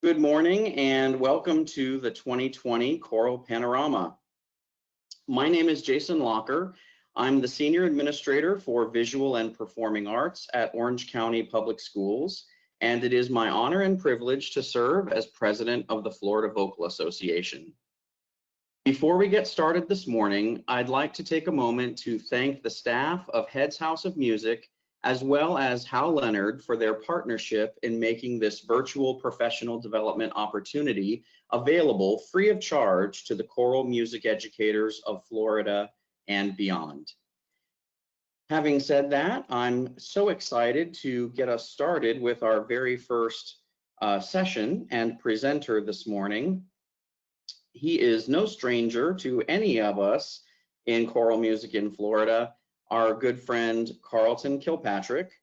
Good morning and welcome to the 2020 Choral Panorama. My name is Jason Locker. I'm the Senior Administrator for Visual and Performing Arts at Orange County Public Schools, and it is my honor and privilege to serve as President of the Florida Vocal Association. Before we get started this morning, I'd like to take a moment to thank the staff of Head's House of Music as well as Hal Leonard for their partnership in making this virtual professional development opportunity available free of charge to the choral music educators of Florida and beyond. Having said that, I'm so excited to get us started with our very first session and presenter this morning. He is no stranger to any of us in choral music in Florida, our good friend Carlton Kilpatrick.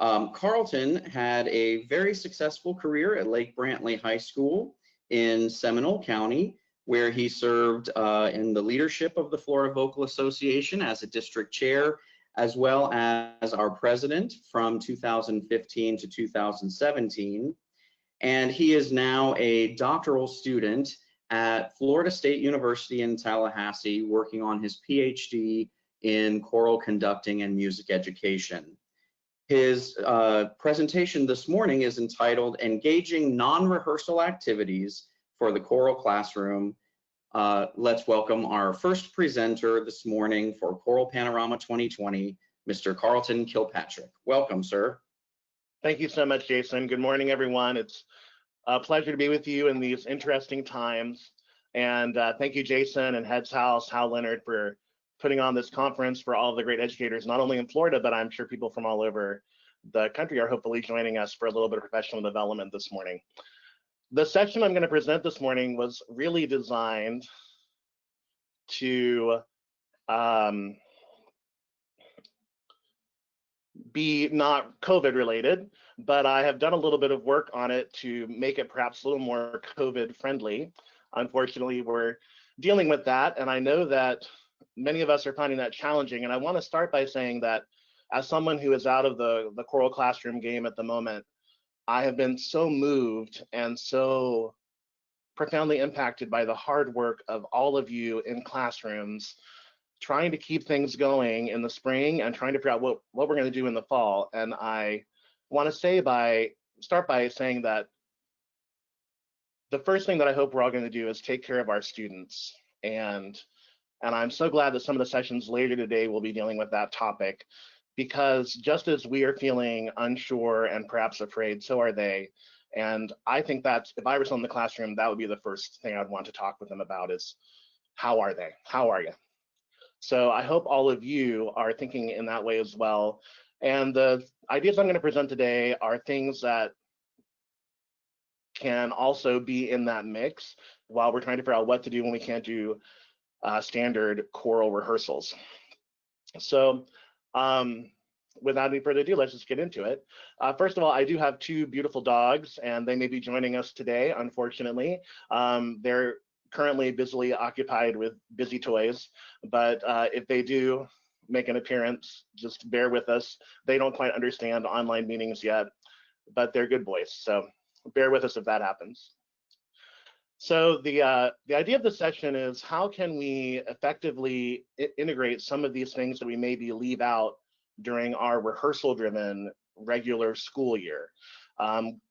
Carlton had a very successful career at Lake Brantley High School in Seminole County, where he served in the leadership of the Florida Vocal Association as a district chair, as well as our president from 2015 to 2017. And he is now a doctoral student at Florida State University in Tallahassee, working on his PhD in choral conducting and music education. His presentation this morning is entitled Engaging Non-Rehearsal Activities for the Choral Classroom. Let's welcome our first presenter this morning for Choral Panorama 2020, Mr. Carlton Kilpatrick. Welcome, sir. Thank you so much, Jason. Good morning, everyone. It's a pleasure to be with you in these interesting times. And thank you, Jason and Head's House, Hal Leonard, for putting on this conference for all of the great educators, not only in Florida, but I'm sure people from all over the country are hopefully joining us for a little bit of professional development this morning. The section I'm going to present this morning was really designed to be not COVID related, but I have done a little bit of work on it to make it perhaps a little more COVID friendly. Unfortunately, we're dealing with that, and I know that many of us are finding that challenging. And I want to start by saying that as someone who is out of the choral classroom game at the moment, I have been so moved and so profoundly impacted by the hard work of all of you in classrooms, trying to keep things going in the spring and trying to figure out what we're going to do in the fall. And I want to start by saying that the first thing that I hope we're all going to do is take care of our students. And I'm so glad that some of the sessions later today will be dealing with that topic, because just as we are feeling unsure and perhaps afraid, so are they. And I think that if I was in the classroom, that would be the first thing I'd want to talk with them about is, how are they? How are you? So I hope all of you are thinking in that way as well. And the ideas I'm going to present today are things that can also be in that mix while we're trying to figure out what to do when we can't do standard choral rehearsals. So without any further ado, let's just get into it. First of all, I do have two beautiful dogs, and they may be joining us today, unfortunately. They're currently busily occupied with busy toys, but if they do make an appearance, just bear with us. They don't quite understand online meetings yet, but they're good boys, so bear with us if that happens. So the idea of the session is, how can we effectively integrate some of these things that we maybe leave out during our rehearsal-driven regular school year?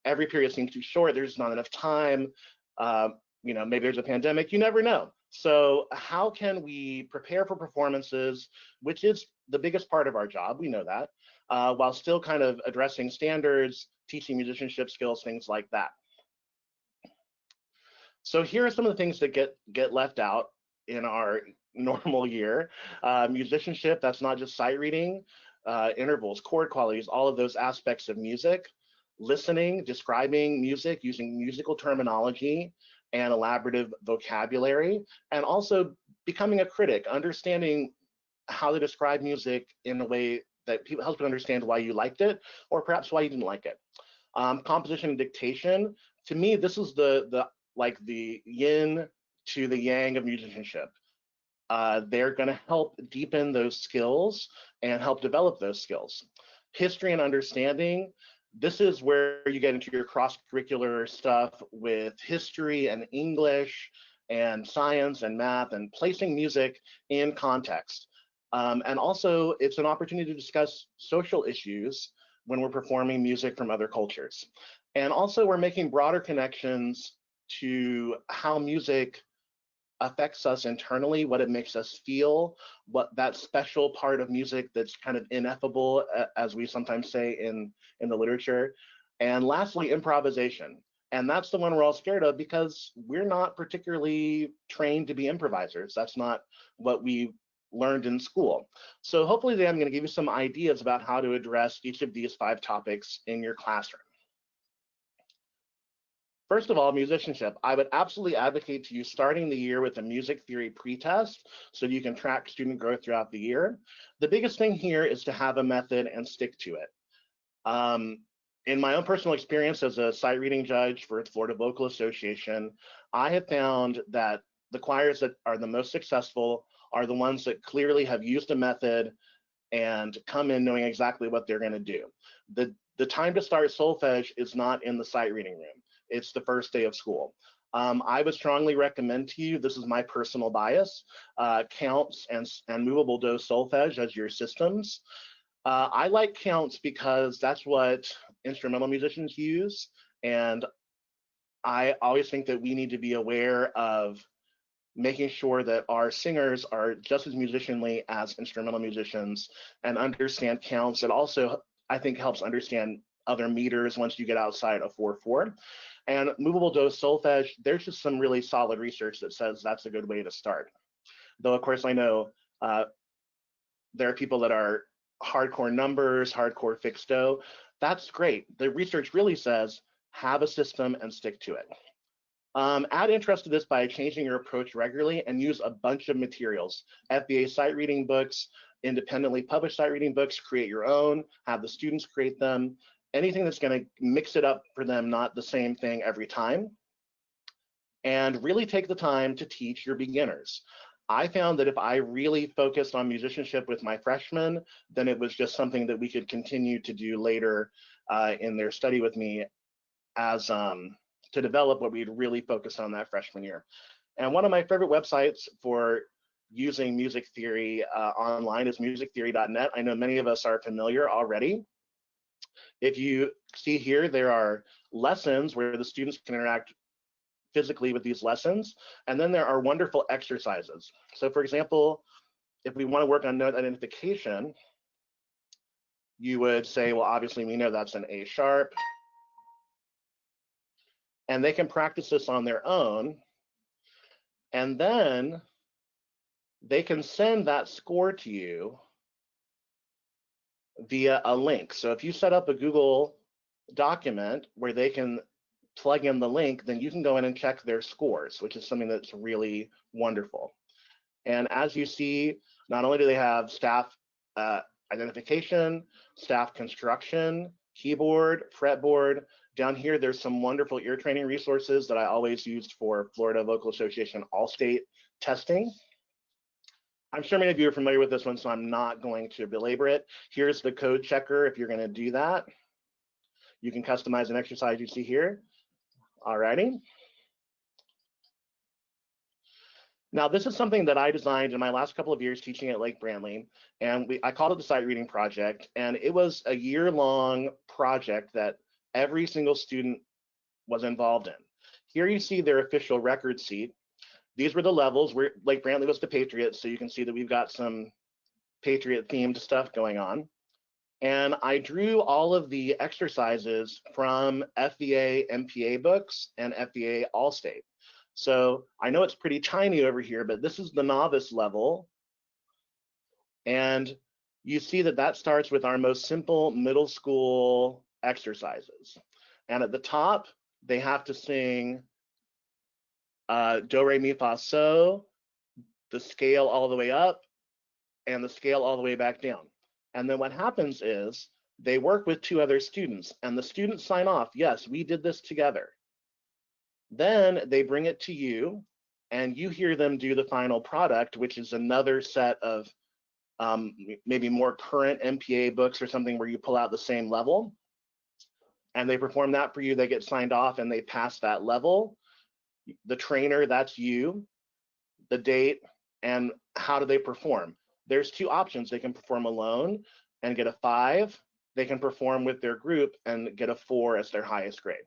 Every period seems too short. There's not enough time. Maybe there's a pandemic. You never know. So how can we prepare for performances, which is the biggest part of our job, we know that, while still kind of addressing standards, teaching musicianship skills, things like that. So here are some of the things that get left out in our normal year. Musicianship, that's not just sight reading, intervals, chord qualities, all of those aspects of music, listening, describing music, using musical terminology and elaborative vocabulary, and also becoming a critic, understanding how to describe music in a way that helps people understand why you liked it, or perhaps why you didn't like it. Composition and dictation, to me, this is the yin to the yang of musicianship. They're going to help deepen those skills and help develop those skills. History and understanding, This is where you get into your cross-curricular stuff with history and English and science and math and placing music in context. And also, it's an opportunity to discuss social issues when we're performing music from other cultures. And also, we're making broader connections to how music affects us internally, what it makes us feel, what that special part of music that's kind of ineffable, as we sometimes say in the literature. And lastly, improvisation. And that's the one we're all scared of because we're not particularly trained to be improvisers. That's not what we learned in school. So hopefully today I'm going to give you some ideas about how to address each of these 5 topics in your classroom. First of all, musicianship. I would absolutely advocate to you starting the year with a music theory pretest so you can track student growth throughout the year. The biggest thing here is to have a method and stick to it. In my own personal experience as a sight reading judge for the Florida Vocal Association, I have found that the choirs that are the most successful are the ones that clearly have used a method and come in knowing exactly what they're going to do. The time to start solfege is not in the sight reading room. It's the first day of school. I would strongly recommend to you, this is my personal bias, counts and movable dose solfege as your systems. I like counts because that's what instrumental musicians use, and I always think that we need to be aware of making sure that our singers are just as musicianly as instrumental musicians and understand counts. It also, I think, helps understand other meters once you get outside of 4/4. And movable dose solfege, there's just some really solid research that says that's a good way to start. Though, of course, I know there are people that are hardcore numbers, hardcore fixed do. That's great. The research really says have a system and stick to it. Add interest to this by changing your approach regularly and use a bunch of materials. FVA sight reading books, independently published sight reading books, create your own, have the students create them. Anything that's going to mix it up for them, not the same thing every time. And really take the time to teach your beginners. I found that if I really focused on musicianship with my freshmen, then it was just something that we could continue to do later in their study with me as to develop what we'd really focused on that freshman year. And one of my favorite websites for using music theory online is musictheory.net. I know many of us are familiar already. If you see here, there are lessons where the students can interact physically with these lessons, and then there are wonderful exercises. So for example, if we want to work on note identification, you would say, well, obviously we know that's an A sharp, and they can practice this on their own, and then they can send that score to you via a link. So if you set up a Google document where they can plug in the link, then you can go in and check their scores, which is something that's really wonderful. And as you see, not only do they have staff identification, staff construction, keyboard, fretboard. Down here, there's some wonderful ear training resources that I always used for Florida Vocal Association All-State testing. I'm sure many of you are familiar with this one, so I'm not going to belabor it. Here's the code checker if you're going to do that. You can customize an exercise you see here. Alrighty. Now, this is something that I designed in my last couple of years teaching at Lake Brantley, and I called it the Sight Reading Project, and it was a year-long project that every single student was involved in. Here you see their official record sheet. These were the levels where Lake Brantley was the Patriot, so you can see that we've got some Patriot-themed stuff going on. And I drew all of the exercises from FVA MPA books and FVA All-State. So I know it's pretty tiny over here, but this is the novice level. And you see that that starts with our most simple middle school exercises. And at the top, they have to sing do, re, mi, fa, so, the scale all the way up, and the scale all the way back down. And then what happens is they work with 2 other students, and the students sign off, yes, we did this together. Then they bring it to you, and you hear them do the final product, which is another set of maybe more current MPA books or something where you pull out the same level. and they perform that for you, they get signed off and they pass that level. The trainer, that's you, the date, and how do they perform. There's two options. They can perform alone and get a 5. They can perform with their group and get a 4 as their highest grade.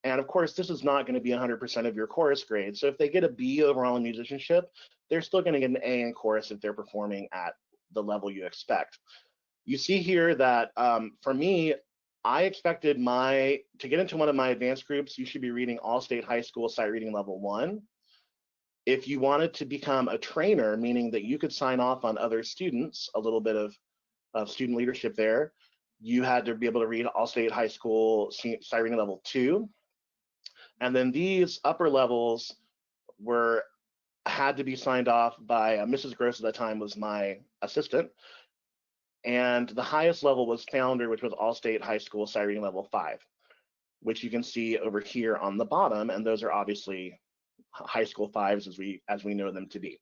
And of course, this is not going to be 100% of your chorus grade. So if they get a B overall in musicianship, they're still going to get an A in chorus if they're performing at the level you expect. You see here that for me, I expected to get into one of my advanced groups, you should be reading All-State High School Sight Reading Level 1. If you wanted to become a trainer, meaning that you could sign off on other students, a little bit of student leadership there, you had to be able to read All-State High School Sight Reading Level 2. And then these upper levels had to be signed off by Mrs. Gross at the time, was my assistant. And the highest level was Founder, which was All-State High School Sight Reading Level 5, which you can see over here on the bottom. And those are obviously high school 5s as we know them to be.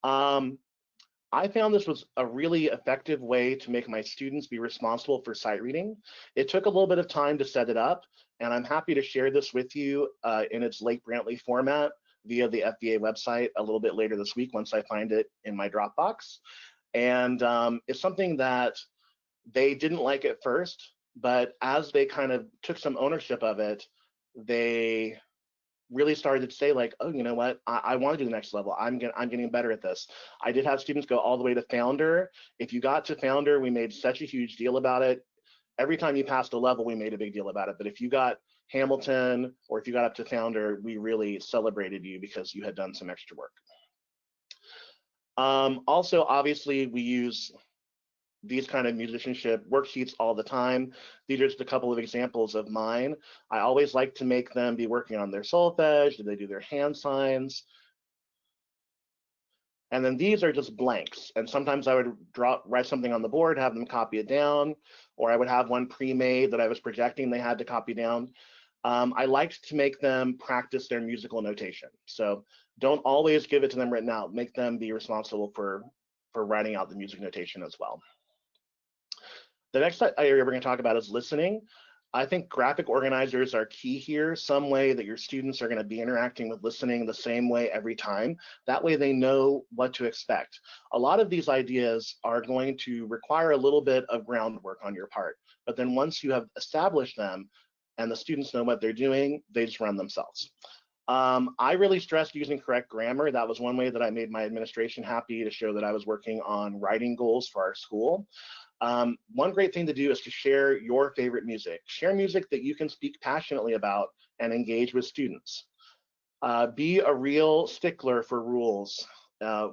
I found this was a really effective way to make my students be responsible for sight reading. It took a little bit of time to set it up, and I'm happy to share this with you in its Lake Brantley format via the FVA website a little bit later this week once I find it in my Dropbox. And it's something that they didn't like at first, but as they kind of took some ownership of it, they really started to say like, oh, you know what, I want to do the next level. I'm getting better at this. I did have students go all the way to Founder. If you got to Founder, we made such a huge deal about it. Every time you passed a level, we made a big deal about it. But if you got Hamilton or if you got up to Founder, we really celebrated you because you had done some extra work. Also, obviously, we use these kind of musicianship worksheets all the time. These are just a couple of examples of mine. I always like to make them be working on their solfege. Do they do their hand signs? And then these are just blanks. And sometimes I would write something on the board, have them copy it down, or I would have one pre-made that I was projecting they had to copy down. I liked to make them practice their musical notation. So don't always give it to them written out. Make them be responsible for writing out the music notation as well. The next area we're going to talk about is listening. I think graphic organizers are key here, some way that your students are going to be interacting with listening the same way every time. That way they know what to expect. A lot of these ideas are going to require a little bit of groundwork on your part, but then once you have established them and the students know what they're doing, they just run themselves. I really stressed using correct grammar. That was one way that I made my administration happy to show that I was working on writing goals for our school. One great thing to do is to share your favorite music. Share music that you can speak passionately about and engage with students. Be a real stickler for rules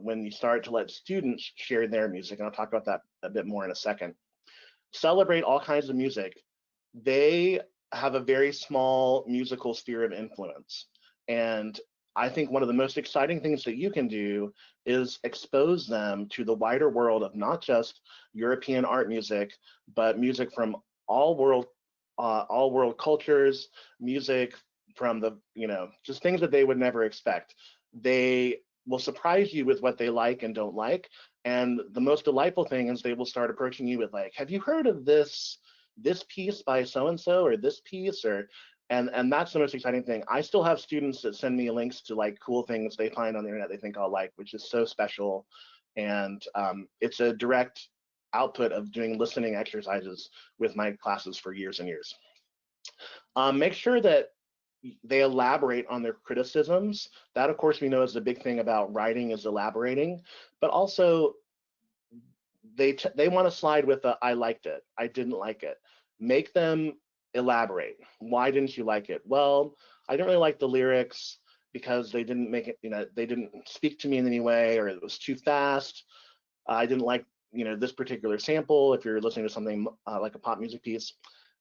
when you start to let students share their music, and I'll talk about that a bit more in a second. Celebrate all kinds of music. They have a very small musical sphere of influence, and I think one of the most exciting things that you can do is expose them to the wider world of not just European art music, but music from all world cultures, music from the, just things that they would never expect. They will surprise you with what they like and don't like. And the most delightful thing is they will start approaching you with like, have you heard of this piece by so-and-so or this piece, or and that's the most exciting thing. I still have students that send me links to like cool things they find on the internet they think I'll like, which is so special. And it's a direct output of doing listening exercises with my classes for years and years. Make sure that they elaborate on their criticisms. That, of course, we know is the big thing about writing is elaborating, but also they want to slide with a, I liked it, I didn't like it. Make them elaborate. Why didn't you like it? Well, I didn't really like the lyrics because they didn't make it, they didn't speak to me in any way, or it was too fast. I didn't like, this particular sample if you're listening to something like a pop music piece,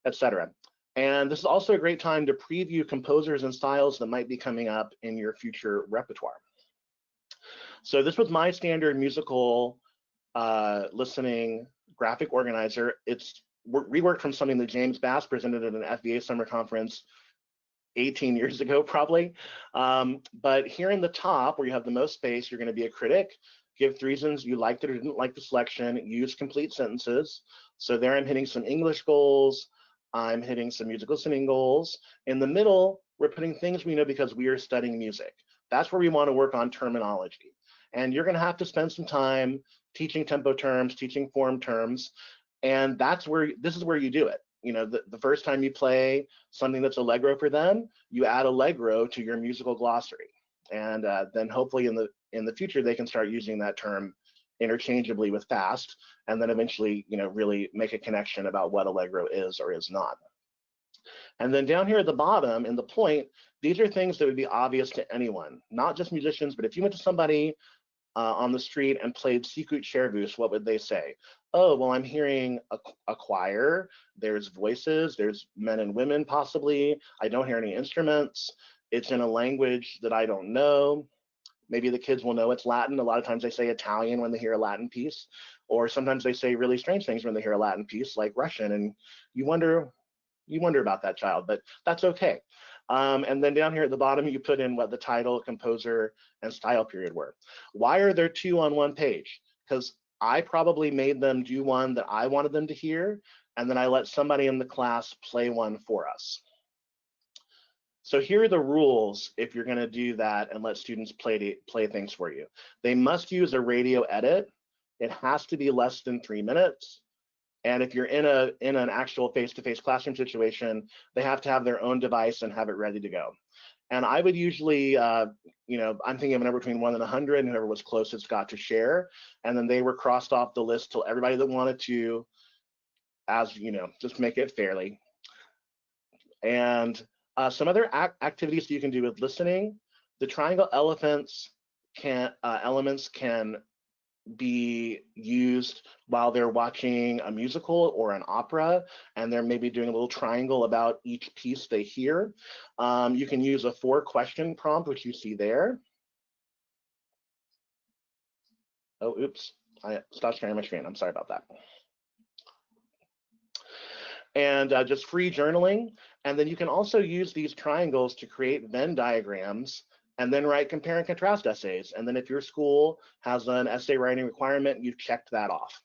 etc. And this is also a great time to preview composers and styles that might be coming up in your future repertoire. So this was my standard musical listening graphic organizer. It's reworked from something that James Bass presented at an FVA summer conference 18 years ago, probably. But here in the top, where you have the most space, you're going to be a critic. Give 3 reasons you liked it or didn't like the selection. Use complete sentences. So there I'm hitting some English goals. I'm hitting some music listening goals. In the middle, we're putting things we know because we are studying music. That's where we want to work on terminology. And you're going to have to spend some time teaching tempo terms, teaching form terms, and this is where you do it. You know, the first time you play something that's allegro for them, you add allegro to your musical glossary, and then hopefully in the future they can start using that term interchangeably with fast, and then eventually, you know, really make a connection about what allegro is or is not. And then down here at the bottom in the point, these are things that would be obvious to anyone, not just musicians, but if you went to somebody on the street and played Sicut Chervus, what would they say? Oh, well, I'm hearing a choir, there's voices, there's men and women possibly, I don't hear any instruments, it's in a language that I don't know. Maybe the kids will know it's Latin. A lot of times they say Italian when they hear a Latin piece, or sometimes they say really strange things when they hear a Latin piece like Russian, and you wonder about that child, but that's okay. And then down here at the bottom, you put in what the title, composer, and style period were. Why are there two on one page? Because I probably made them do one that I wanted them to hear, and then I let somebody in the class play one for us. So here are the rules if you're going to do that and let students play things for you. They must use a radio edit. It has to be less than 3 minutes. And if you're in an actual face-to-face classroom situation, they have to have their own device and have it ready to go. And I would usually, you know, I'm thinking of a number between 1 and 100, and whoever was closest got to share. And then they were crossed off the list till everybody that wanted to, as you know, just make it fairly. And some other activities that you can do with listening, the triangle elements can be used while they're watching a musical or an opera, and they're maybe doing a little triangle about each piece they hear. You can use a 4-question prompt, which you see there. Oh, oops, I stopped sharing my screen. I'm sorry about that. And just free journaling. And then you can also use these triangles to create Venn diagrams and then write compare and contrast essays. And then if your school has an essay writing requirement, you've checked that off.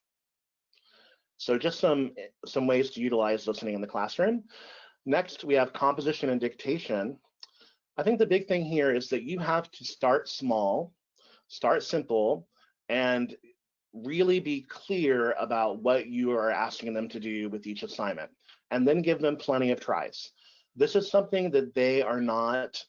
So just some ways to utilize listening in the classroom. Next, we have composition and dictation. I think the big thing here is that you have to start small, start simple, and really be clear about what you are asking them to do with each assignment, and then give them plenty of tries. This is something that they are not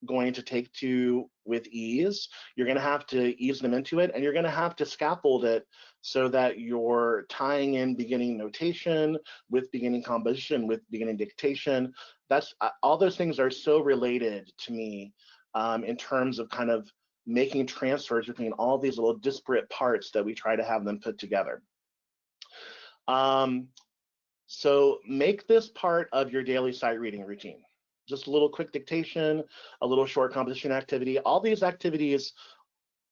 going to take to with ease. You're going to have to ease them into it, and you're going to have to scaffold it so that you're tying in beginning notation with beginning composition with beginning dictation. That's all those things are so related to me in terms of kind of making transfers between all these little disparate parts that we try to have them put together. So make this part of your daily sight reading routine. Just a little quick dictation, a little short composition activity. All these activities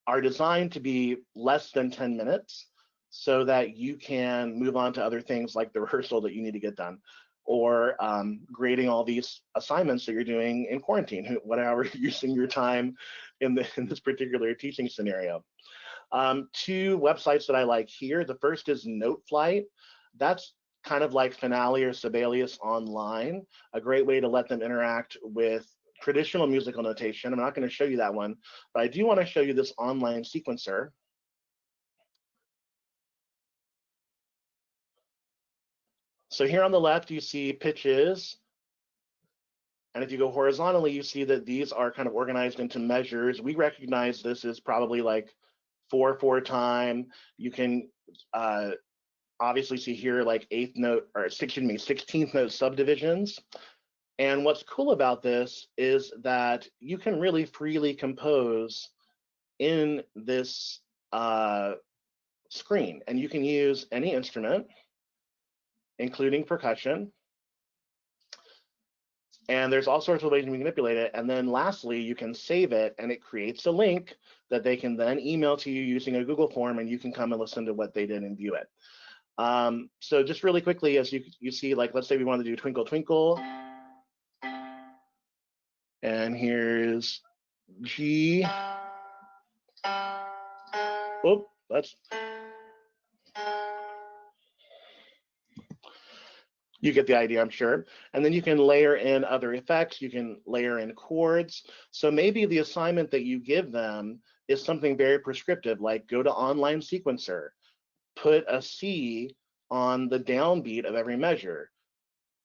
are designed to be less than 10 minutes so that you can move on to other things like the rehearsal that you need to get done, or grading all these assignments that you're doing in quarantine, whatever you're using your time in this particular teaching scenario. 2 websites that I like here. The first is Noteflight. That's kind of like Finale or Sibelius online, a great way to let them interact with traditional musical notation. I'm not going to show you that one, but I do want to show you this online sequencer. So here on the left, you see pitches. And if you go horizontally, you see that these are kind of organized into measures. We recognize this is probably like 4/4 time. You can obviously see here like 16th note subdivisions. And what's cool about this is that you can really freely compose in this screen, and you can use any instrument, including percussion. And there's all sorts of ways you can manipulate it. And then lastly, you can save it, and it creates a link that they can then email to you using a Google form, and you can come and listen to what they did and view it. So just really quickly, as you see, like, let's say we want to do Twinkle Twinkle. And here's G. Oh, that's. You get the idea, I'm sure. And then you can layer in other effects. You can layer in chords. So maybe the assignment that you give them is something very prescriptive, like go to online sequencer, put a C on the downbeat of every measure,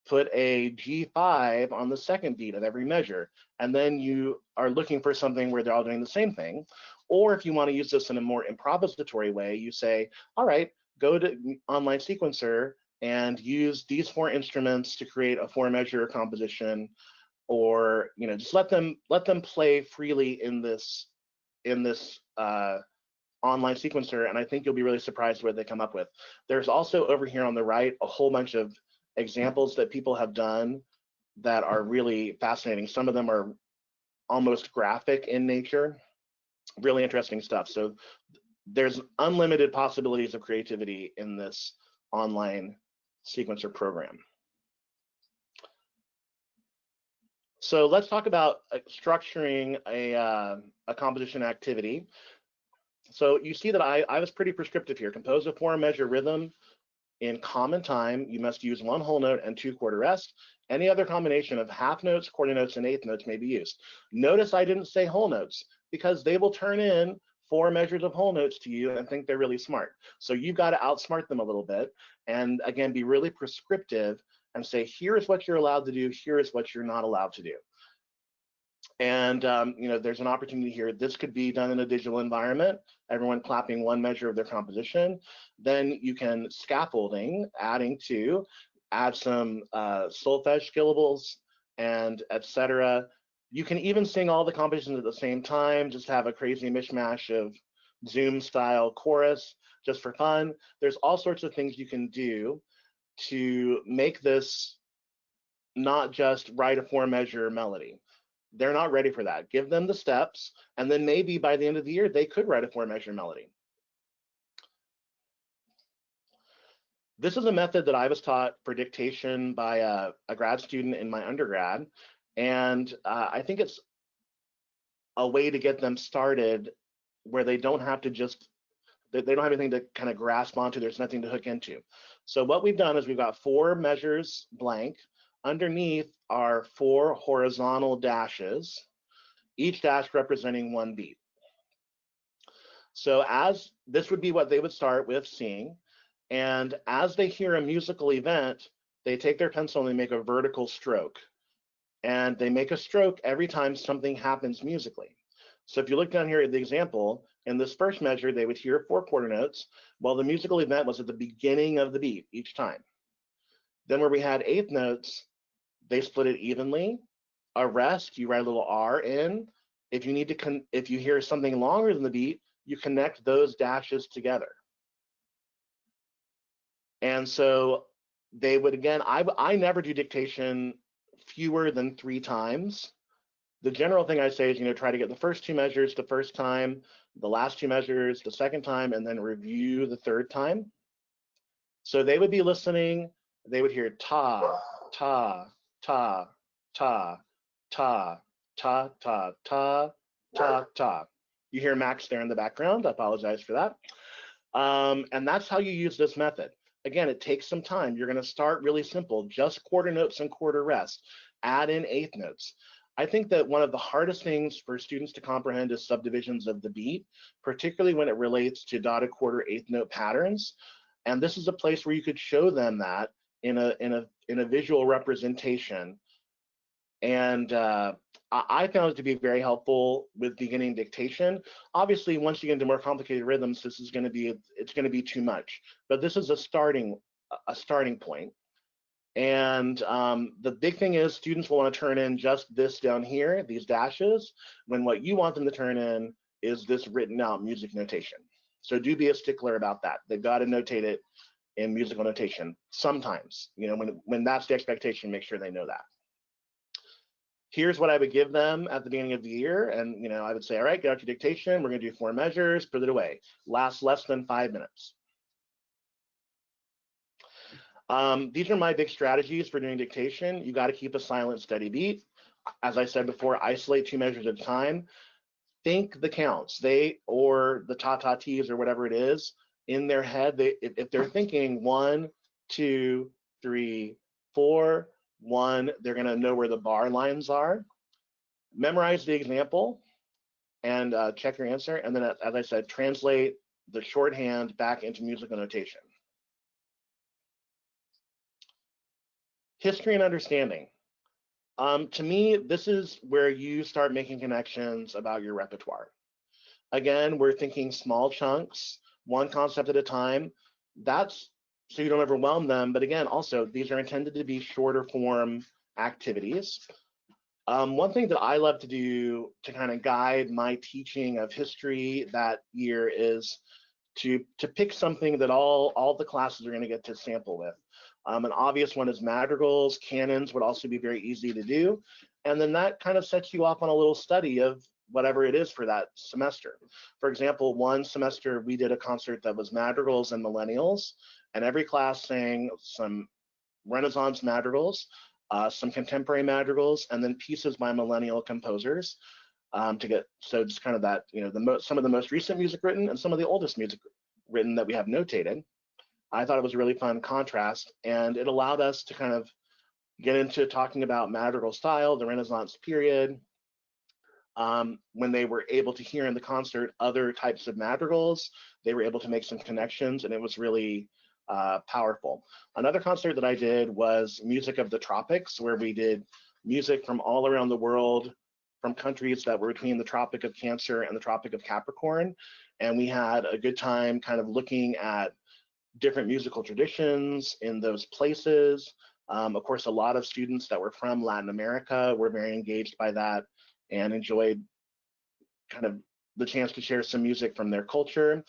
put a G5 on the second beat of every measure. And then you are looking for something where they're all doing the same thing. Or if you want to use this in a more improvisatory way, you say, all right, go to online sequencer and use these 4 instruments to create a 4-measure composition, or just let them play freely in this online sequencer, and I think you'll be really surprised what they come up with. There's also over here on the right a whole bunch of examples that people have done that are really fascinating. Some of them are almost graphic in nature, really interesting stuff. So there's unlimited possibilities of creativity in this online sequencer program. So let's talk about structuring a composition activity. So you see that I was pretty prescriptive here. Compose a 4-measure rhythm in common time. You must use 1 whole note and 2 quarter rest. Any other combination of half notes, quarter notes, and eighth notes may be used. Notice I didn't say whole notes, because they will turn in 4 measures of whole notes to you and think they're really smart. So you've got to outsmart them a little bit, and again, be really prescriptive and say, here's what you're allowed to do, here's what you're not allowed to do. And there's an opportunity here. This could be done in a digital environment, everyone clapping 1 measure of their composition. Then you can scaffolding, add some solfege syllables, and etc. You can even sing all the compositions at the same time, just have a crazy mishmash of Zoom style chorus just for fun. There's all sorts of things you can do to make this not just write a 4-measure melody. They're not ready for that. Give them the steps, and then maybe by the end of the year, they could write a 4-measure melody. This is a method that I was taught for dictation by a grad student in my undergrad, and I think it's a way to get them started where they don't have to they don't have anything to kind of grasp onto. There's nothing to hook into. So what we've done is we've got 4 measures blank. Underneath are 4 horizontal dashes, each dash representing 1 beat. So this would be what they would start with seeing, and as they hear a musical event, they take their pencil and they make a vertical stroke, and they make a stroke every time something happens musically. So if you look down here at the example, in this first measure, they would hear 4 quarter notes, while the musical event was at the beginning of the beat each time. Then where we had eighth notes, they split it evenly. A rest, you write a little R in. If you hear something longer than the beat, you connect those dashes together. And so they would, again, I never do dictation fewer than 3 times. The general thing I say is, try to get the first 2 measures the first time, the last 2 measures the second time, and then review the 3rd time. So they would be listening, they would hear ta, ta, ta, ta, ta, ta, ta, ta, ta, ta. You hear Max there in the background. I apologize for that. And that's how you use this method. Again, it takes some time. You're going to start really simple, just quarter notes and quarter rest. Add in eighth notes. I think that one of the hardest things for students to comprehend is subdivisions of the beat, particularly when it relates to dotted quarter eighth note patterns. And this is a place where you could show them that in a visual representation. And I found it to be very helpful with beginning dictation. Obviously, once you get into more complicated rhythms, it's going to be too much. But this is a starting point. And the big thing is students will want to turn in just this down here, these dashes, when what you want them to turn in is this written out music notation. So do be a stickler about that. They've got to notate it in musical notation sometimes. When that's the expectation, make sure they know that. Here's what I would give them at the beginning of the year. And I would say, all right, get out your dictation. We're going to do 4 measures, put it away. Lasts less than 5 minutes. These are my big strategies for doing dictation. You got to keep a silent, steady beat. As I said before, isolate 2 measures at a time. Think the counts, or the ta-ta-tees or whatever it is in their head. If they're thinking 1, 2, 3, 4, 1, they're going to know where the bar lines are. Memorize the example and check your answer. And then, as I said, translate the shorthand back into musical notation. History and understanding. To me, this is where you start making connections about your repertoire. Again, we're thinking small chunks, one concept at a time. That's so you don't overwhelm them. But again, also, these are intended to be shorter form activities. One thing that I love to do to kind of guide my teaching of history that year is to pick something that all the classes are going to get to sample with. An obvious one is madrigals. Canons would also be very easy to do. And then that kind of sets you off on a little study of whatever it is for that semester. For example, one semester we did a concert that was madrigals and millennials, and every class sang some Renaissance madrigals, some contemporary madrigals, and then pieces by millennial composers to get, so just kind of that, you know, some of the most recent music written and some of the oldest music written that we have notated. I thought it was a really fun contrast, and it allowed us to kind of get into talking about madrigal style, the Renaissance period, when they were able to hear in the concert other types of madrigals, they were able to make some connections, and it was really powerful. Another concert that I did was Music of the Tropics, where we did music from all around the world, from countries that were between the Tropic of Cancer and the Tropic of Capricorn, and we had a good time kind of looking at different musical traditions in those places. Of course, a lot of students that were from Latin America were very engaged by that and enjoyed kind of the chance to share some music from their culture.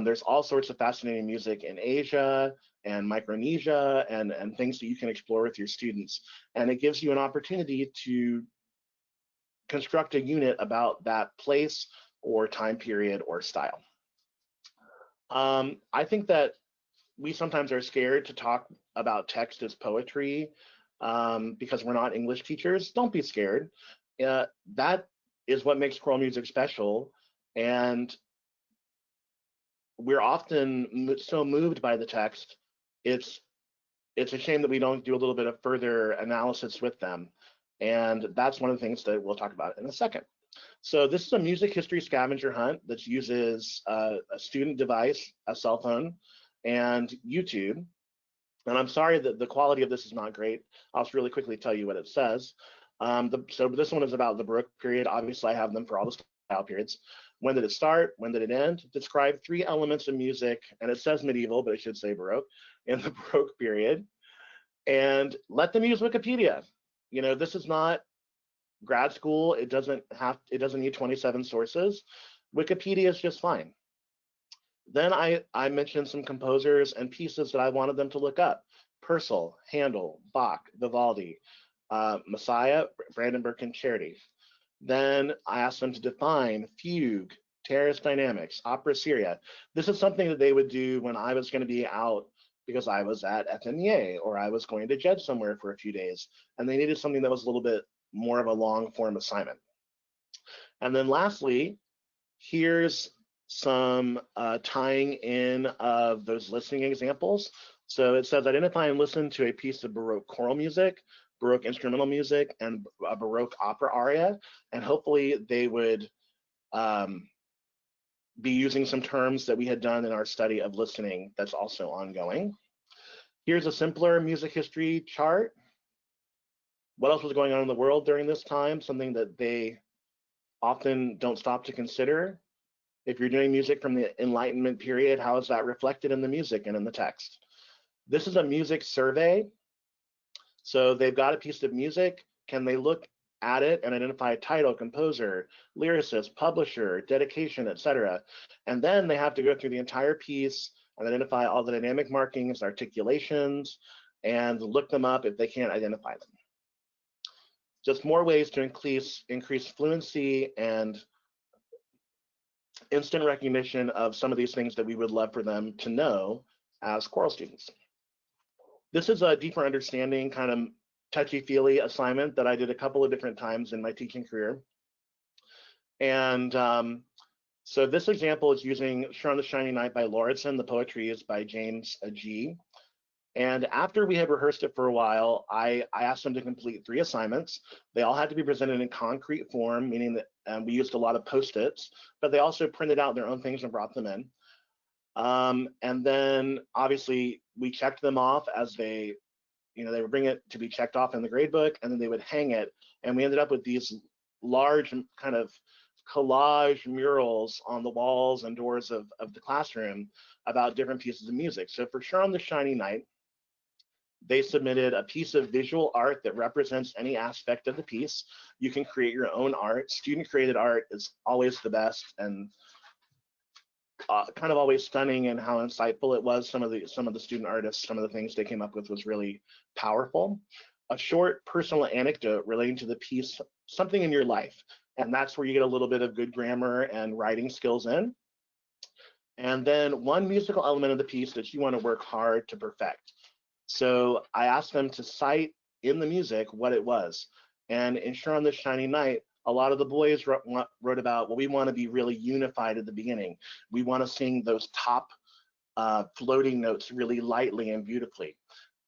There's all sorts of fascinating music in Asia and Micronesia and things that you can explore with your students. And it gives you an opportunity to construct a unit about that place or time period or style. I think that we sometimes are scared to talk about text as poetry because we're not English teachers. Don't be scared. That is what makes choral music special. And we're often so moved by the text, it's a shame that we don't do a little bit of further analysis with them. And that's one of the things that we'll talk about in a second. So this is a music history scavenger hunt that uses a student device, a cell phone, and YouTube. And I'm sorry that the quality of this is not great. I'll just really quickly tell you what it says. So this one is about the Baroque period. Obviously, I have them for all the style periods. When did it start? When did it end? Describe 3 elements of music, and it says medieval, but it should say Baroque, in the Baroque period. And let them use Wikipedia. You know, this is not grad school. It doesn't need 27 sources. Wikipedia is just fine. Then I mentioned some composers and pieces that I wanted them to look up: Purcell, Handel, Bach, Vivaldi, Messiah, Brandenburg Concerti. Then I asked them to define fugue, terrace dynamics, opera seria. This is something that they would do when I was going to be out because I was at FMEA or I was going to judge somewhere for a few days, and they needed something that was a little bit more of a long form assignment. And then lastly, here's some tying in of those listening examples. So it says, identify and listen to a piece of Baroque choral music, Baroque instrumental music, and a Baroque opera aria. And hopefully they would be using some terms that we had done in our study of listening that's also ongoing. Here's a simpler music history chart. What else was going on in the world during this time? Something that they often don't stop to consider. If you're doing music from the Enlightenment period, how is that reflected in the music and in the text? This is a music survey. So they've got a piece of music. Can they look at it and identify title, composer, lyricist, publisher, dedication, etc.? And then they have to go through the entire piece and identify all the dynamic markings, articulations, and look them up if they can't identify them. Just more ways to increase fluency and instant recognition of some of these things that we would love for them to know as choral students. This is a deeper understanding kind of touchy-feely assignment that I did a couple of different times in my teaching career. And so this example is using Sure on the Shining Night by Lauritsen. The poetry is by James G. And after we had rehearsed it for a while, I asked them to complete 3 assignments. They all had to be presented in concrete form, meaning that we used a lot of Post-its, but they also printed out their own things and brought them in. And then obviously we checked them off as they would bring it to be checked off in the grade book, and then they would hang it. And we ended up with these large kind of collage murals on the walls and doors of the classroom about different pieces of music. So for sure, on the Shiny Night, they submitted a piece of visual art that represents any aspect of the piece. You can create your own art. Student created art is always the best, and kind of always stunning in how insightful it was. Some of the student artists, some of the things they came up with was really powerful. A short personal anecdote relating to the piece, something in your life, and that's where you get a little bit of good grammar and writing skills in. And then one musical element of the piece that you want to work hard to perfect. So I asked them to cite in the music what it was. And in Sure on This Shiny Night, a lot of the boys wrote about, well, we want to be really unified at the beginning. We want to sing those top floating notes really lightly and beautifully.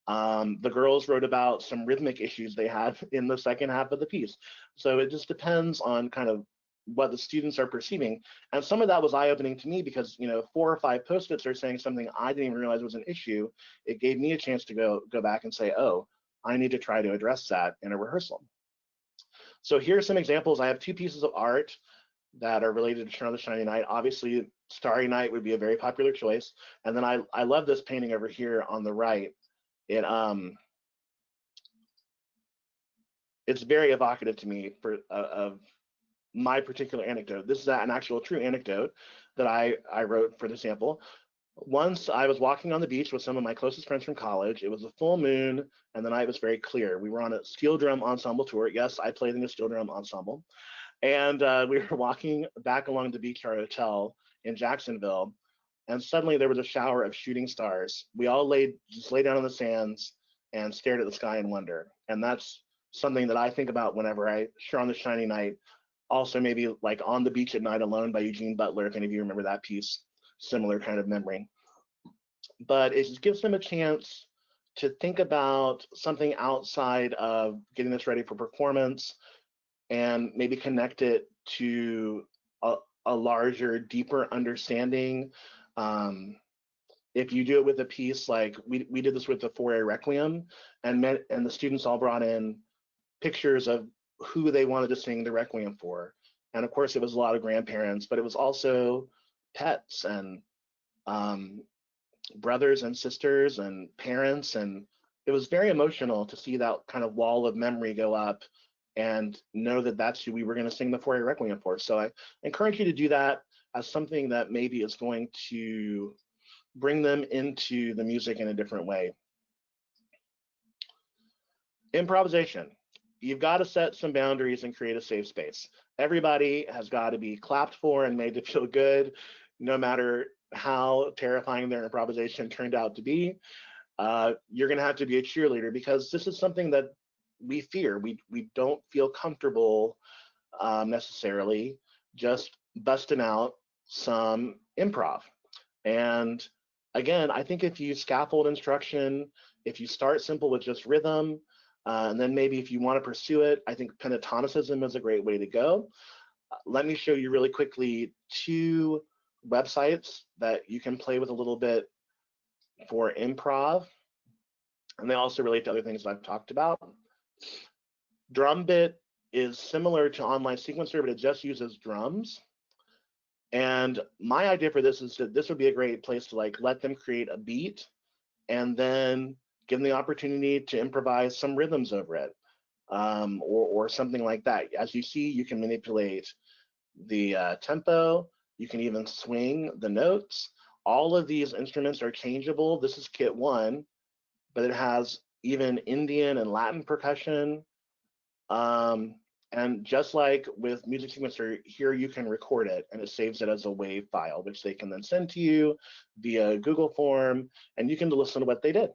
The girls wrote about some rhythmic issues they had in the second half of the piece. So it just depends on kind of what the students are perceiving. And some of that was eye-opening to me because, 4 or 5 Post-its are saying something I didn't even realize was an issue. It gave me a chance to go back and say, oh, I need to try to address that in a rehearsal. So here are some examples. I have 2 pieces of art that are related to Sure on the Shiny Night. Obviously, Starry Night would be a very popular choice. And then I love this painting over here on the right. It's very evocative to me of my particular anecdote. This is an actual true anecdote that I wrote for the sample. Once I was walking on the beach with some of my closest friends from college. It was a full moon and the night was very clear. We were on a steel drum ensemble tour. Yes, I played in the steel drum ensemble. And we were walking back along the beach to our hotel in Jacksonville, and suddenly there was a shower of shooting stars. We all just lay down on the sands and stared at the sky in wonder. And that's something that I think about whenever I Sure on the Shiny Night. Also, maybe like On the Beach at Night Alone by Eugene Butler, if any of you remember that piece, similar kind of memory. But it just gives them a chance to think about something outside of getting this ready for performance and maybe connect it to a larger, deeper understanding. If you do it with a piece like we did this with the FVA Requiem, and the students all brought in pictures of who they wanted to sing the Requiem for. And of course, it was a lot of grandparents, but it was also pets and brothers and sisters and parents. And it was very emotional to see that kind of wall of memory go up and know that that's who we were going to sing the FVA Requiem for. So I encourage you to do that as something that maybe is going to bring them into the music in a different way. Improvisation. You've got to set some boundaries and create a safe space. Everybody has got to be clapped for and made to feel good, no matter how terrifying their improvisation turned out to be. You're going to have to be a cheerleader because this is something that we fear. We don't feel comfortable necessarily just busting out some improv. And again, I think if you scaffold instruction, if you start simple with just rhythm, and then maybe if you want to pursue it, I think pentatonicism is a great way to go. Let me show you really quickly 2 websites that you can play with a little bit for improv. And they also relate to other things I've talked about. Drumbit is similar to Online Sequencer, but it just uses drums. And my idea for this is that this would be a great place to let them create a beat and then give them the opportunity to improvise some rhythms over it, or something like that. As you see, you can manipulate the tempo. You can even swing the notes. All of these instruments are changeable. This is kit 1, but it has even Indian and Latin percussion. And just like with Music Sequencer, here you can record it and it saves it as a WAV file, which they can then send to you via Google form, and you can listen to what they did.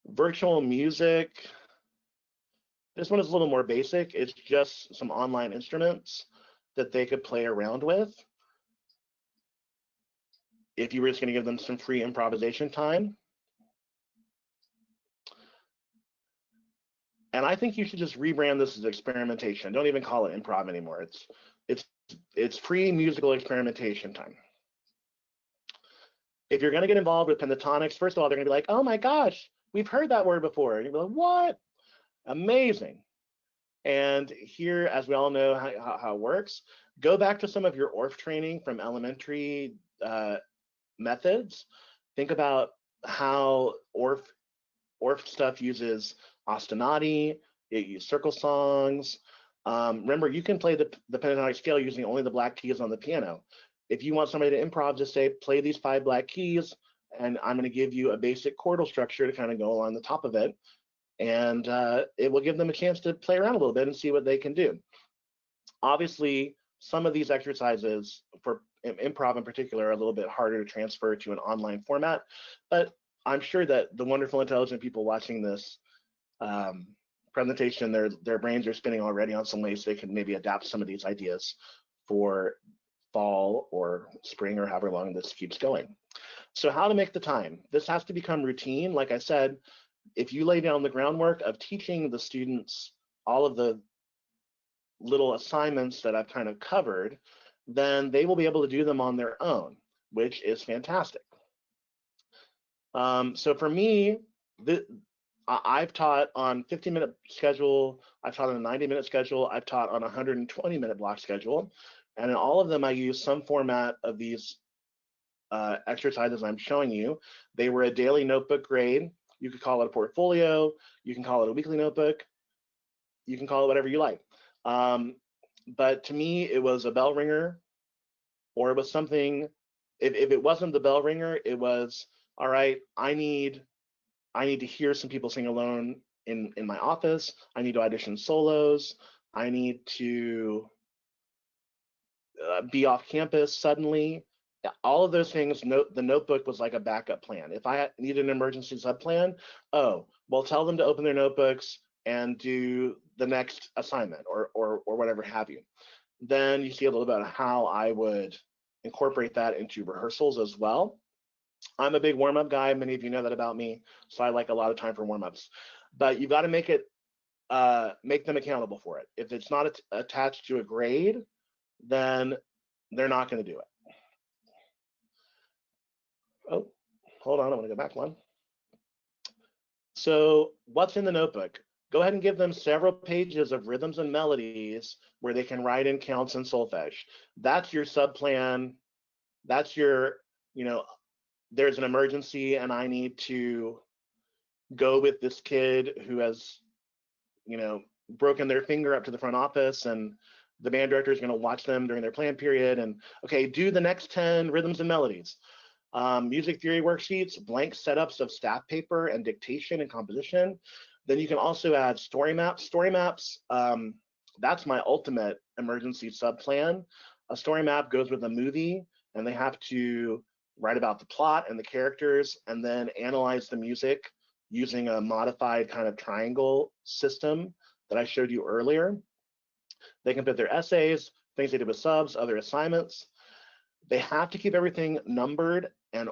Virtual music. This one is a little more basic. It's just some online instruments that they could play around with. if you were just going to give them some free improvisation time. And I think you should just rebrand this as experimentation. Don't even call it improv anymore. It's free musical experimentation time. If you're going to get involved with Pentatonix, first of all, they're going to be like, oh my gosh, we've heard that word before. And you're like, what? Amazing. And here, as we all know how it works, go back to some of your ORF training from elementary methods. Think about how ORF stuff uses ostinati, it uses circle songs. Remember, you can play the pentatonic scale using only the black keys on the piano. If you want somebody to improv, just say, play these 5 black keys, and I'm going to give you a basic chordal structure to kind of go along the top of it. And it will give them a chance to play around a little bit and see what they can do. Obviously, some of these exercises, for improv in particular, are a little bit harder to transfer to an online format, but I'm sure that the wonderful, intelligent people watching this presentation, their brains are spinning already on some ways they can maybe adapt some of these ideas for fall or spring or however long this keeps going. So how to make the time? This has to become routine. Like I said, if you lay down the groundwork of teaching the students all of the little assignments that I've kind of covered, then they will be able to do them on their own, which is fantastic. So for me, I've taught on 15-minute schedule, I've taught on a 90-minute schedule, I've taught on a 120-minute block schedule, and in all of them I use some format of these exercises I'm showing you. They were a daily notebook grade. You could call it a portfolio, you can call it a weekly notebook, you can call it whatever you like. But to me, it was a bell ringer, or it was something, if it wasn't the bell ringer, it was, all right, I need to hear some people sing alone in my office. I need to audition solos. I need to be off campus suddenly. All of those things, the notebook was like a backup plan. If I needed an emergency subplan, oh, well, tell them to open their notebooks and do the next assignment or whatever have you. Then you see a little bit of how I would incorporate that into rehearsals as well. I'm a big warm-up guy. Many of you know that about me, so I like a lot of time for warm-ups. But you've got to make them accountable for it. If it's not attached to a grade, then they're not going to do it. Oh, hold on, I'm going to go back one. So what's in the notebook? Go ahead and give them several pages of rhythms and melodies where they can write in counts and solfege. That's your subplan. That's your, there's an emergency and I need to go with this kid who has, broken their finger up to the front office, and the band director is going to watch them during their plan period and, okay, do the next 10 rhythms and melodies. Music theory worksheets, blank setups of staff paper and dictation and composition. Then you can also add story maps. Story maps, that's my ultimate emergency subplan. A story map goes with a movie, and they have to write about the plot and the characters, and then analyze the music using a modified kind of triangle system that I showed you earlier. They can put their essays, things they did with subs, other assignments. They have to keep everything numbered and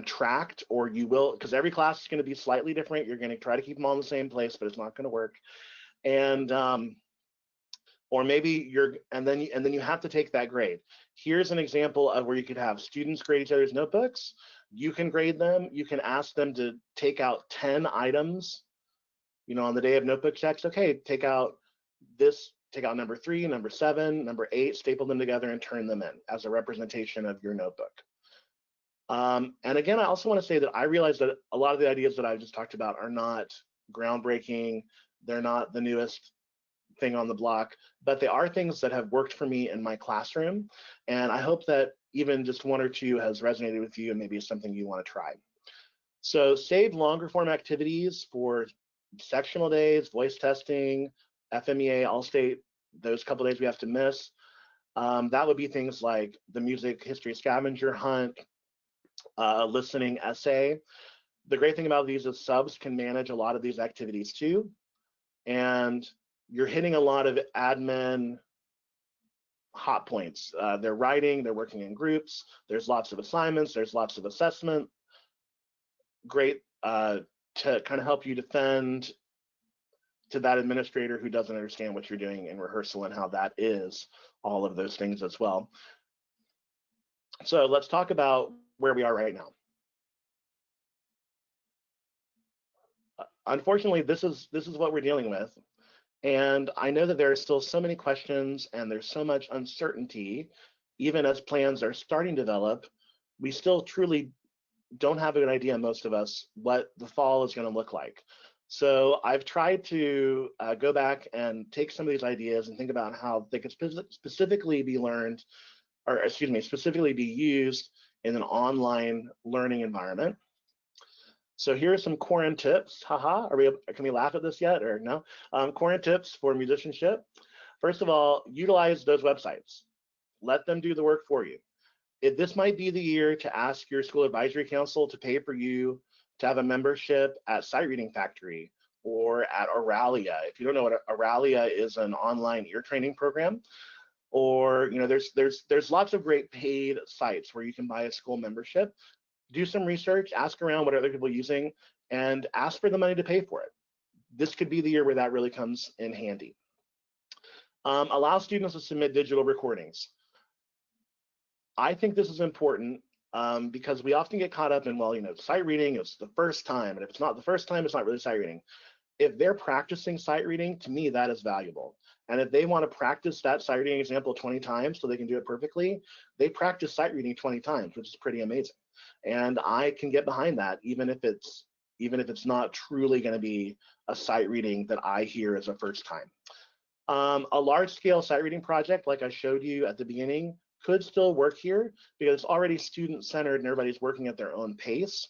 tracked, or you will, because every class is going to be slightly different. You're going to try to keep them all in the same place, but it's not going to work. And or maybe and then you have to take that grade. Here's an example of where you could have students grade each other's notebooks. You can grade them. You can ask them to take out 10 items, on the day of notebook checks. Okay, take out number 3, number 7, number 8, staple them together and turn them in as a representation of your notebook. And again, I also want to say that I realize that a lot of the ideas that I just talked about are not groundbreaking. They're not the newest thing on the block, but they are things that have worked for me in my classroom. And I hope that even just one or two has resonated with you and maybe it's something you want to try. So save longer form activities for sectional days, voice testing, FMEA, All-State, those couple days we have to miss. That would be things like the music history scavenger hunt, listening essay. The great thing about these is subs can manage a lot of these activities too. And you're hitting a lot of admin hot points. They're writing, they're working in groups, there's lots of assignments, there's lots of assessment. Great to kind of help you defend to that administrator who doesn't understand what you're doing in rehearsal and how that is all of those things as well. So let's talk about where we are right now. Unfortunately, this is what we're dealing with. And I know that there are still so many questions and there's so much uncertainty, even as plans are starting to develop, we still truly don't have a good idea, most of us, what the fall is going to look like. So I've tried to go back and take some of these ideas and think about how they could specifically be learned, or excuse me, specifically be used in an online learning environment. So here are some quorum tips. Haha, can we laugh at this yet or no? Quorum tips for musicianship. First of all, utilize those websites. Let them do the work for you. This might be the year to ask your school advisory council to pay for you to have a membership at Sight Reading Factory or at Auralia. If you don't know what Auralia is, an online ear training program. Or there's lots of great paid sites where you can buy a school membership. Do some research, ask around what other people are using, and ask for the money to pay for it. This could be the year where that really comes in handy. Allow students to submit digital recordings. I think this is important because we often get caught up in, well, sight reading is the first time, and if it's not the first time, it's not really sight reading. If they're practicing sight reading, to me, that is valuable. And if they want to practice that sight reading example 20 times so they can do it perfectly, they practice sight reading 20 times, which is pretty amazing. And I can get behind that, even if it's not truly going to be a sight reading that I hear as a first time. A large-scale sight reading project, like I showed you at the beginning, could still work here because it's already student-centered and everybody's working at their own pace.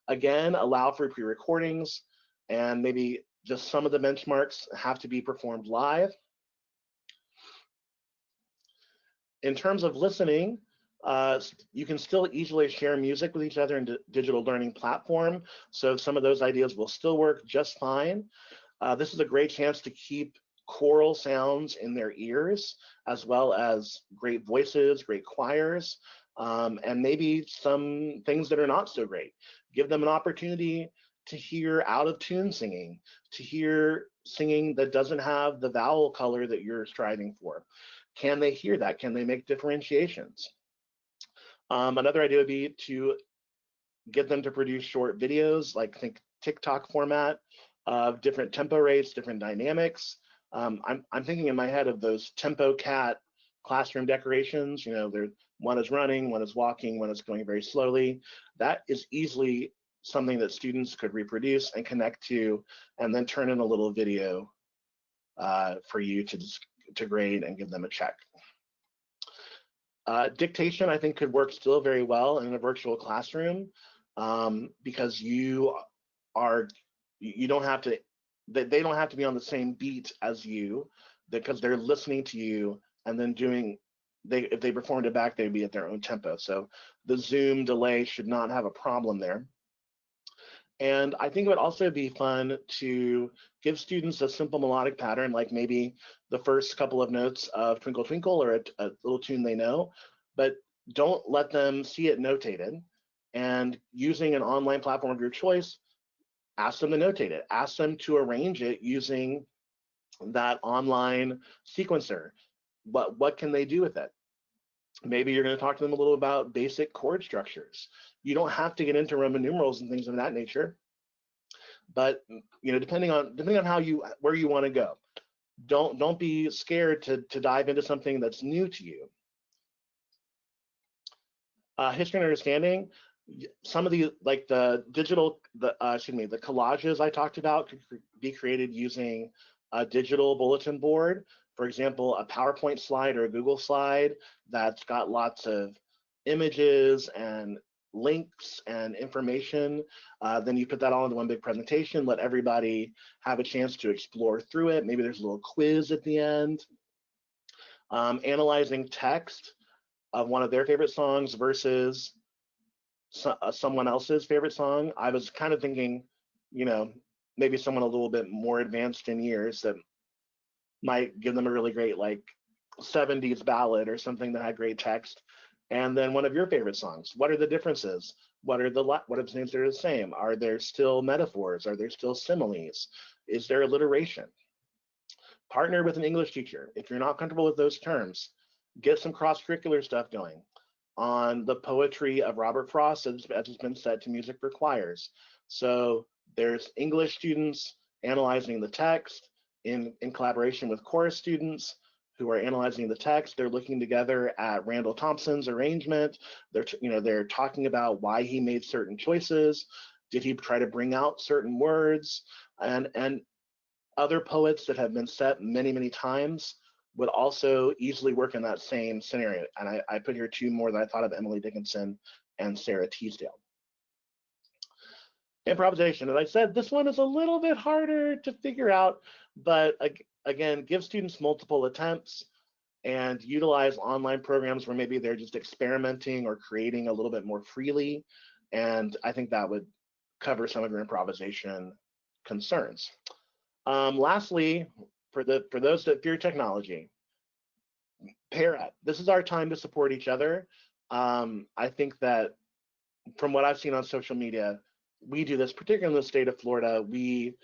Again, allow for pre-recordings, and maybe just some of the benchmarks have to be performed live. In terms of listening, you can still easily share music with each other in digital learning platform. So some of those ideas will still work just fine. This is a great chance to keep choral sounds in their ears, as well as great voices, great choirs, and maybe some things that are not so great. Give them an opportunity to hear out of tune singing, to hear singing that doesn't have the vowel color that you're striving for. Can they hear that? Can they make differentiations? Another idea would be to get them to produce short videos, like think TikTok format, of different tempo rates, different dynamics. I'm thinking in my head of those tempo cat classroom decorations. One is running, one is walking, one is going very slowly. That is easily something that students could reproduce and connect to, and then turn in a little video for you to grade and give them a check. Dictation, I think, could work still very well in a virtual classroom because they don't have to be on the same beat as you, because they're listening to you and then if they performed it back, they'd be at their own tempo. So the Zoom delay should not have a problem there. And I think it would also be fun to give students a simple melodic pattern, like maybe the first couple of notes of Twinkle Twinkle or a little tune they know, but don't let them see it notated. And using an online platform of your choice, ask them to notate it. Ask them to arrange it using that online sequencer. What can they do with it? Maybe you're going to talk to them a little about basic chord structures. You don't have to get into Roman numerals and things of that nature, but depending on where you want to go, don't be scared to dive into something that's new to you. History and understanding. Some of the the collages I talked about could be created using a digital bulletin board. For example, a PowerPoint slide or a Google slide that's got lots of images and links and information. Then you put that all into one big presentation, let everybody have a chance to explore through it. Maybe there's a little quiz at the end. Analyzing text of one of their favorite songs versus someone else's favorite song. I was kind of thinking, maybe someone a little bit more advanced in years that might give them a really great 70s ballad or something that had great text, and then one of your favorite songs. What are the differences? What are the things that are the same? Are there still metaphors? Are there still similes? Is there alliteration? Partner with an English teacher. If you're not comfortable with those terms, get some cross-curricular stuff going on the poetry of Robert Frost as has been set to music for choirs. So there's English students analyzing the text in collaboration with chorus students who are analyzing the text. They're looking together at Randall Thompson's arrangement. They're talking about why he made certain choices. Did he try to bring out certain words? And other poets that have been set many, many times would also easily work in that same scenario. And I put here two more that I thought of: Emily Dickinson and Sarah Teasdale. Improvisation, as I said, this one is a little bit harder to figure out, but again, give students multiple attempts and utilize online programs where maybe they're just experimenting or creating a little bit more freely. And I think that would cover some of your improvisation concerns. Lastly, for those that fear technology, pair up. This is our time to support each other. I think that from what I've seen on social media, we do this, particularly in the state of Florida. We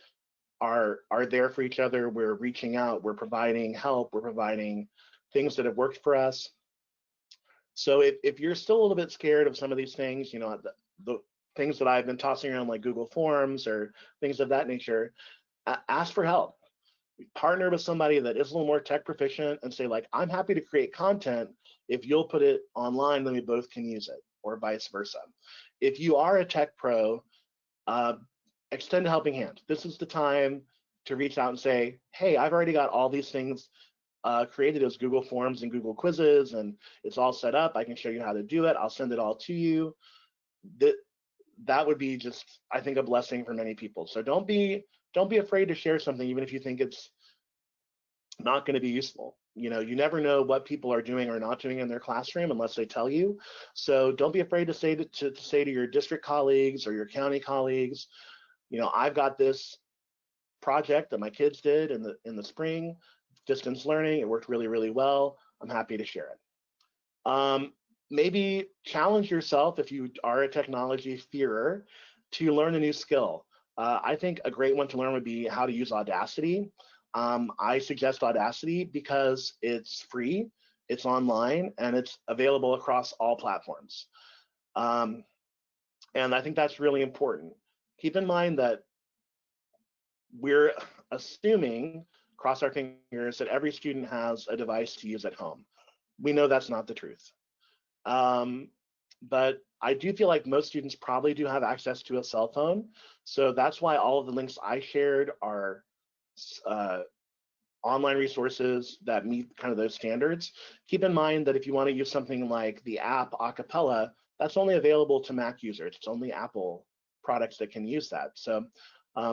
are there for each other. We're reaching out. We're providing help. We're providing things that have worked for us. So if you're still a little bit scared of some of these things, the things that I've been tossing around like Google Forms or things of that nature, ask for help. Partner with somebody that is a little more tech proficient and say, like, I'm happy to create content. If you'll put it online, then we both can use it, or vice versa. If you are a tech pro, extend a helping hand. This is the time to reach out and say, hey, I've already got all these things created as Google Forms and Google quizzes, and it's all set up. I can show you how to do it. I'll send it all to you. That would be just, I think, a blessing for many people. So don't be afraid to share something, even if you think it's not going to be useful. You never know what people are doing or not doing in their classroom unless they tell you. So don't be afraid to say to your district colleagues or your county colleagues, I've got this project that my kids did in the spring, distance learning. It worked really, really well. I'm happy to share it. Maybe challenge yourself, if you are a technology fearer, to learn a new skill. I think a great one to learn would be how to use Audacity. I suggest Audacity because it's free, it's online, and it's available across all platforms. And I think that's really important. Keep in mind that we're assuming, cross our fingers, that every student has a device to use at home. We know that's not the truth. But I do feel like most students probably do have access to a cell phone. So that's why all of the links I shared are online resources that meet kind of those standards. Keep in mind that if you want to use something like the app Acapella, that's only available to Mac users. It's only Apple products that can use that. So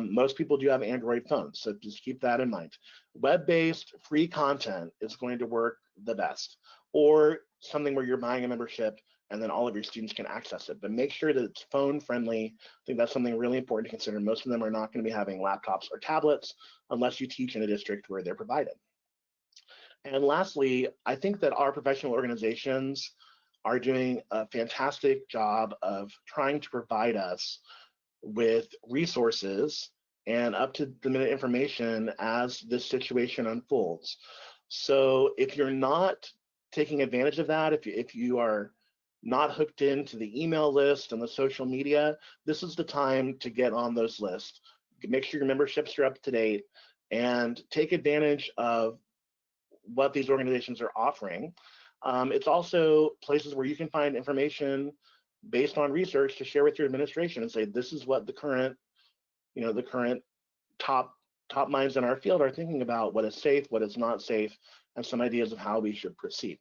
most people do have Android phones, so just keep that in mind. Web-based free content is going to work the best, or something where you're buying a membership and then all of your students can access it. But make sure that it's phone friendly. I think that's something really important to consider. Most of them are not going to be having laptops or tablets unless you teach in a district where they're provided. And lastly, I think that our professional organizations are doing a fantastic job of trying to provide us with resources and up-to-the-minute information as this situation unfolds. So if you're not taking advantage of that, if you are not hooked into the email list and the social media, this is the time to get on those lists. Make sure your memberships are up to date and take advantage of what these organizations are offering. It's also places where you can find information based on research to share with your administration and say, this is what the current top minds in our field are thinking about, what is safe, what is not safe, and some ideas of how we should proceed.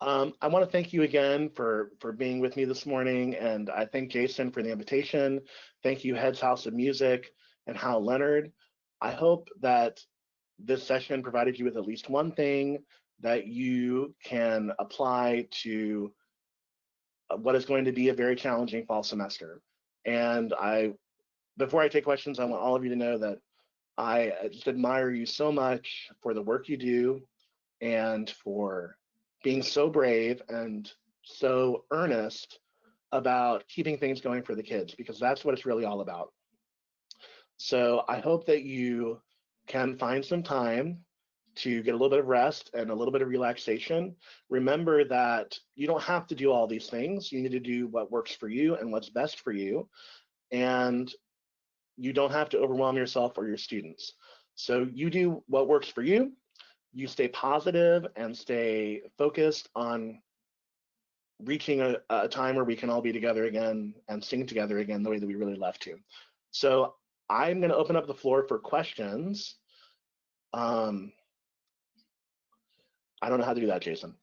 I want to thank you again for being with me this morning, and I thank Jason for the invitation. Thank you, Heads House of Music and Hal Leonard. I hope that this session provided you with at least one thing that you can apply to what is going to be a very challenging fall semester. And before I take questions, I want all of you to know that I just admire you so much for the work you do and for being so brave and so earnest about keeping things going for the kids, because that's what it's really all about. So I hope that you can find some time to get a little bit of rest and a little bit of relaxation. Remember that you don't have to do all these things. You need to do what works for you and what's best for you. And you don't have to overwhelm yourself or your students. So you do what works for you. You stay positive and stay focused on reaching a time where we can all be together again and sing together again the way that we really love to. So I'm going to open up the floor for questions. I don't know how to do that, Jason.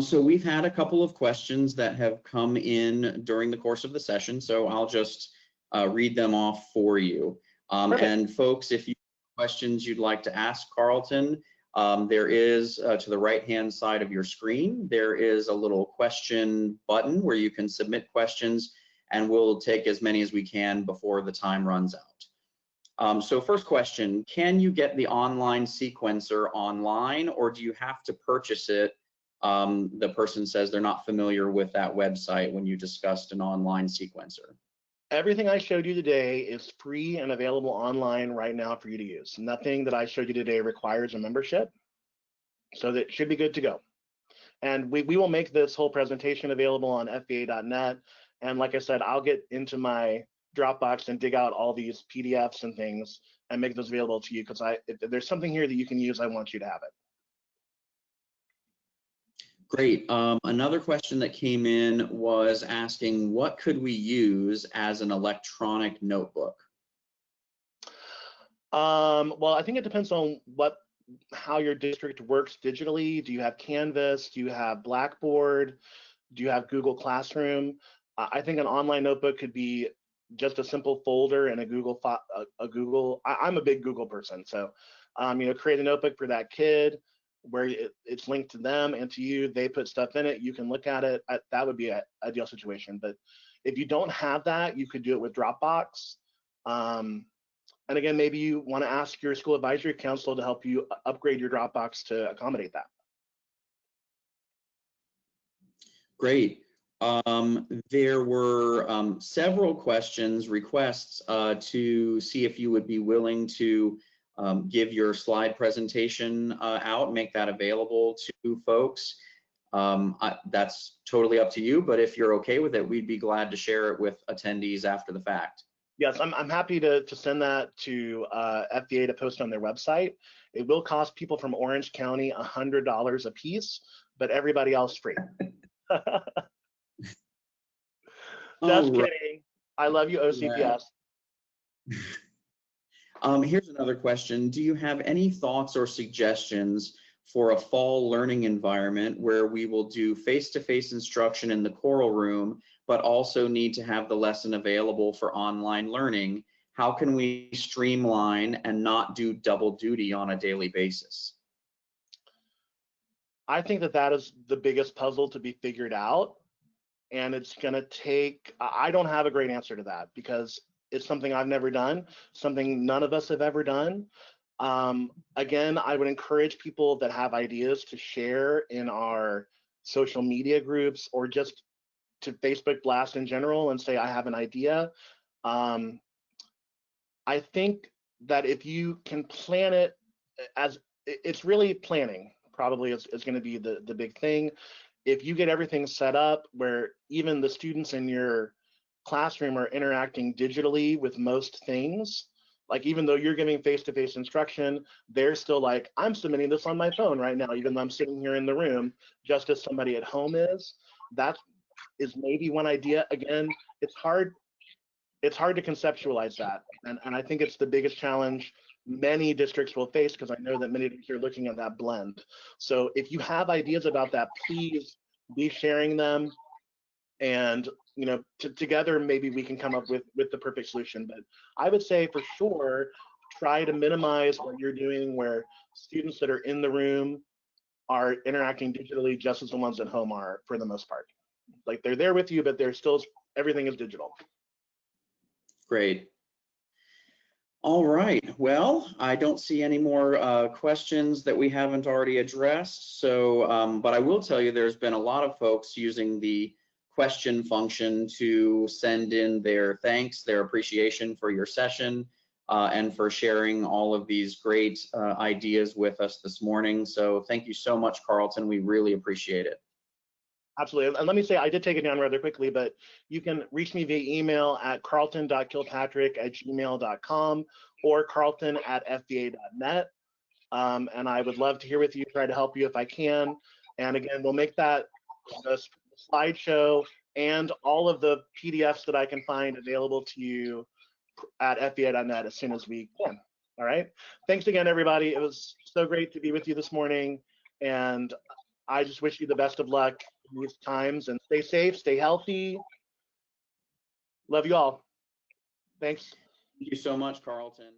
So we've had a couple of questions that have come in during the course of the session, so I'll just read them off for you. And folks, if you have questions you'd like to ask Carlton, there is to the right-hand side of your screen, there is a little question button where you can submit questions, and we'll take as many as we can before the time runs out. So first question, can you get the online sequencer online, or do you have to purchase it? The person says they're not familiar with that website when you discussed an online sequencer. Everything I showed you today is free and available online right now for you to use. Nothing that I showed you today requires a membership, so that should be good to go. And we will make this whole presentation available on fva.net. And like I said, I'll get into my Dropbox and dig out all these PDFs and things and make those available to you, because if there's something here that you can use, I want you to have it. Great. Another question that came in was asking, what could we use as an electronic notebook? Well, I think it depends on how your district works digitally. Do you have Canvas? Do you have Blackboard? Do you have Google Classroom? I think an online notebook could be just a simple folder and a Google. I'm a big Google person, so create a notebook for that kid where it's linked to them and to you. They put stuff in it. You can look at it. That would be an ideal situation. But if you don't have that, you could do it with Dropbox. And again, maybe you want to ask your school advisory council to help you upgrade your Dropbox to accommodate that. Great. There were several requests to see if you would be willing to give your slide presentation out, make that available to folks. That's totally up to you, but if you're okay with it, we'd be glad to share it with attendees after the fact. Yes, I'm happy to send that to FVA to post on their website. It will cost people from Orange County $100 a piece, but everybody else free. Just kidding. I love you, OCPS. Here's another question. Do you have any thoughts or suggestions for a fall learning environment where we will do face-to-face instruction in the choral room, but also need to have the lesson available for online learning? How can we streamline and not do double duty on a daily basis? I think that is the biggest puzzle to be figured out. And it's going to take, I don't have a great answer to that, because it's something I've never done, something none of us have ever done. Again, I would encourage people that have ideas to share in our social media groups, or just to Facebook blast in general and say, I have an idea. I think that if you can plan it, as it's really planning probably is going to be the big thing. If you get everything set up where even the students in your classroom are interacting digitally with most things, like even though you're giving face-to-face instruction, they're still like, I'm submitting this on my phone right now, even though I'm sitting here in the room, just as somebody at home is. That is maybe one idea. Again, it's hard to conceptualize that. And I think it's the biggest challenge many districts will face, because I know that many of you are looking at that blend. So if you have ideas about that, please be sharing them. And together maybe we can come up with the perfect solution. But I would say for sure, try to minimize what you're doing where students that are in the room are interacting digitally just as the ones at home are, for the most part. Like, they're there with you, but they're still, everything is digital. Great. All right, well, I don't see any more questions that we haven't already addressed. So, but I will tell you there's been a lot of folks using the question function to send in their thanks, their appreciation for your session, and for sharing all of these great ideas with us this morning. So thank you so much, Carlton. We really appreciate it. Absolutely. And let me say, I did take it down rather quickly, but you can reach me via email at carlton.kilpatrick@gmail.com or carlton@fva.net. And I would love to hear with you, try to help you if I can. And again, we'll make that the slideshow and all of the PDFs that I can find available to you at fva.net as soon as we can. All right. Thanks again, everybody. It was so great to be with you this morning. And I just wish you the best of luck in these times, and stay safe, stay healthy. Love you all. Thanks. Thank you so much, Carlton.